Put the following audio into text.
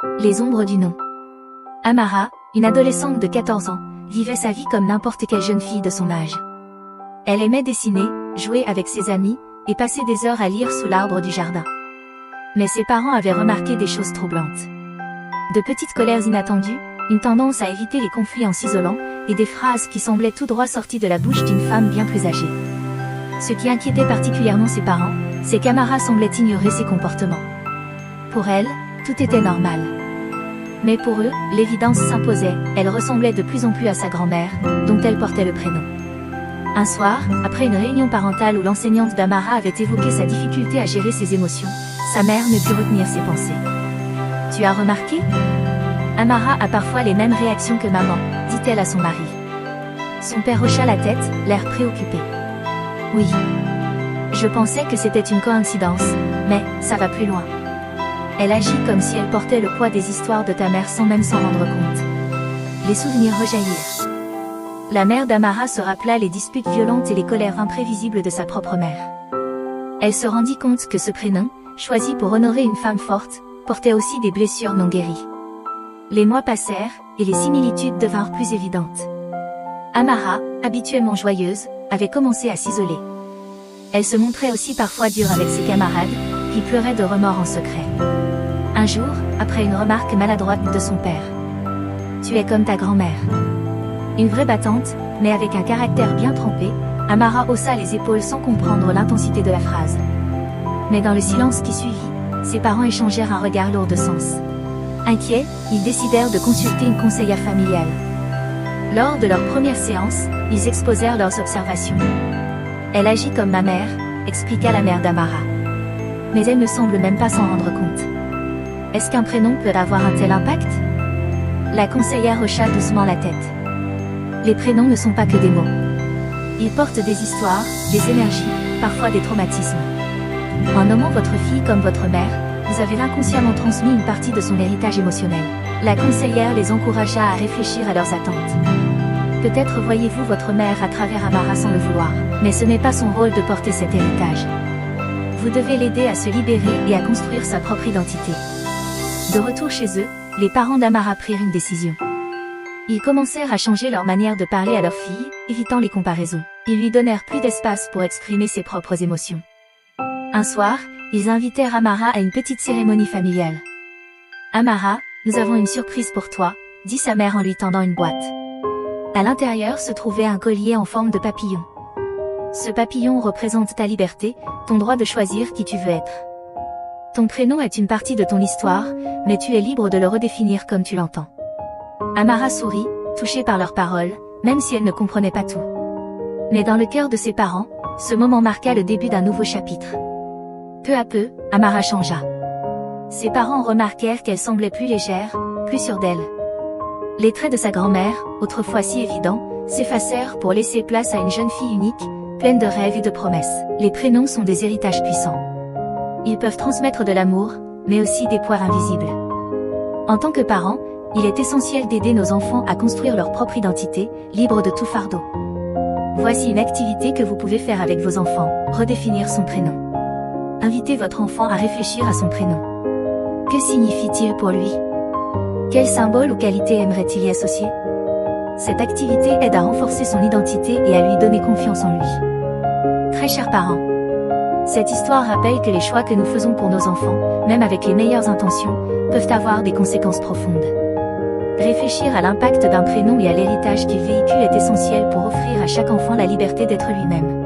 Les ombres du nom. Amara, une adolescente de 14 ans, vivait sa vie comme n'importe quelle jeune fille de son âge. Elle aimait dessiner, jouer avec ses amis, et passer des heures à lire sous l'arbre du jardin. Mais ses parents avaient remarqué des choses troublantes. De petites colères inattendues, une tendance à éviter les conflits en s'isolant, et des phrases qui semblaient tout droit sorties de la bouche d'une femme bien plus âgée. Ce qui inquiétait particulièrement ses parents, c'est qu'Amara semblait ignorer ses comportements. Pour elle, tout était normal. Mais pour eux, l'évidence s'imposait, elle ressemblait de plus en plus à sa grand-mère, dont elle portait le prénom. Un soir, après une réunion parentale où l'enseignante d'Amara avait évoqué sa difficulté à gérer ses émotions, sa mère ne put retenir ses pensées. « Tu as remarqué ? Amara a parfois les mêmes réactions que maman, dit-elle à son mari. Son père hocha la tête, l'air préoccupé. « Oui. Je pensais que c'était une coïncidence, mais ça va plus loin. Elle agit comme si elle portait le poids des histoires de ta mère sans même s'en rendre compte. » Les souvenirs rejaillirent. La mère d'Amara se rappela les disputes violentes et les colères imprévisibles de sa propre mère. Elle se rendit compte que ce prénom, choisi pour honorer une femme forte, portait aussi des blessures non guéries. Les mois passèrent, et les similitudes devinrent plus évidentes. Amara, habituellement joyeuse, avait commencé à s'isoler. Elle se montrait aussi parfois dure avec ses camarades, qui pleuraient de remords en secret. Un jour, après une remarque maladroite de son père. « Tu es comme ta grand-mère. » Une vraie battante, mais avec un caractère bien trempé, Amara haussa les épaules sans comprendre l'intensité de la phrase. Mais dans le silence qui suivit, ses parents échangèrent un regard lourd de sens. Inquiets, ils décidèrent de consulter une conseillère familiale. Lors de leur première séance, ils exposèrent leurs observations. « Elle agit comme ma mère », expliqua la mère d'Amara. « Mais elle ne semble même pas s'en rendre compte. Est-ce qu'un prénom peut avoir un tel impact ?» La conseillère hocha doucement la tête. Les prénoms ne sont pas que des mots. Ils portent des histoires, des énergies, parfois des traumatismes. En nommant votre fille comme votre mère, vous avez inconsciemment transmis une partie de son héritage émotionnel. La conseillère les encouragea à réfléchir à leurs attentes. Peut-être voyez-vous votre mère à travers Amara sans le vouloir, mais ce n'est pas son rôle de porter cet héritage. Vous devez l'aider à se libérer et à construire sa propre identité. De retour chez eux, les parents d'Amara prirent une décision. Ils commencèrent à changer leur manière de parler à leur fille, évitant les comparaisons. Ils lui donnèrent plus d'espace pour exprimer ses propres émotions. Un soir, ils invitèrent Amara à une petite cérémonie familiale. « Amara, nous avons une surprise pour toi », dit sa mère en lui tendant une boîte. À l'intérieur se trouvait un collier en forme de papillon. Ce papillon représente ta liberté, ton droit de choisir qui tu veux être. Ton prénom est une partie de ton histoire, mais tu es libre de le redéfinir comme tu l'entends. Amara sourit, touchée par leurs paroles, même si elle ne comprenait pas tout. Mais dans le cœur de ses parents, ce moment marqua le début d'un nouveau chapitre. Peu à peu, Amara changea. Ses parents remarquèrent qu'elle semblait plus légère, plus sûre d'elle. Les traits de sa grand-mère, autrefois si évidents, s'effacèrent pour laisser place à une jeune fille unique, pleine de rêves et de promesses. Les prénoms sont des héritages puissants. Ils peuvent transmettre de l'amour, mais aussi des poids invisibles. En tant que parents, il est essentiel d'aider nos enfants à construire leur propre identité, libre de tout fardeau. Voici une activité que vous pouvez faire avec vos enfants, redéfinir son prénom. Invitez votre enfant à réfléchir à son prénom. Que signifie-t-il pour lui? Quel symbole ou qualité aimerait-il y associer? Cette activité aide à renforcer son identité et à lui donner confiance en lui. Très chers parents, cette histoire rappelle que les choix que nous faisons pour nos enfants, même avec les meilleures intentions, peuvent avoir des conséquences profondes. Réfléchir à l'impact d'un prénom et à l'héritage qu'il véhicule est essentiel pour offrir à chaque enfant la liberté d'être lui-même.